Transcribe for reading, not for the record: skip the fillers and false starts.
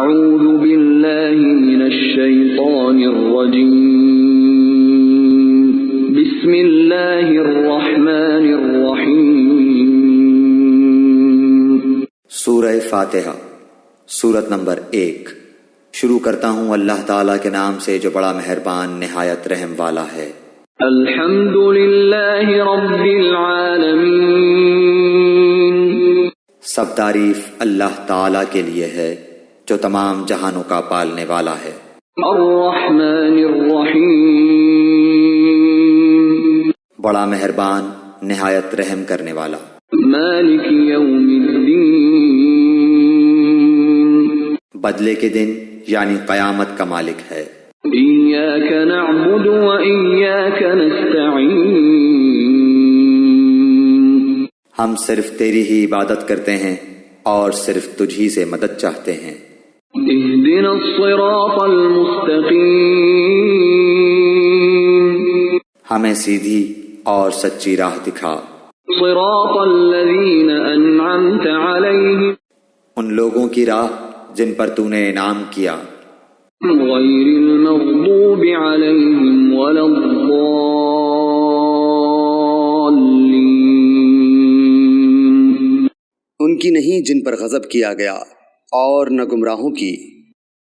اعوذ باللہ من الشیطان الرجیم بسم اللہ الرحمن الرحیم۔ سورہ فاتحہ، سورت نمبر 1۔ شروع کرتا ہوں اللہ تعالیٰ کے نام سے جو بڑا مہربان نہایت رحم والا ہے۔ الحمد للہ رب العالمین، سب تعریف اللہ تعالیٰ کے لیے ہے جو تمام جہانوں کا پالنے والا ہے۔ الرحمن الرحیم، بڑا مہربان نہایت رحم کرنے والا۔ مالک یوم الدین، بدلے کے دن یعنی قیامت کا مالک ہے۔ ایاک نعبد و ایاک نستعین، ہم صرف تیری ہی عبادت کرتے ہیں اور صرف تجھ ہی سے مدد چاہتے ہیں۔ اہدنا الصراط المستقیم، ہمیں سیدھی اور سچی راہ دکھا۔ صراط الذین انعمت علیہم، ان لوگوں کی راہ جن پر تو نے انعام کیا، غیر المغضوب علیہم ولا الضالین، ان کی نہیں جن پر غضب کیا گیا اور نہ گمراہوں کی۔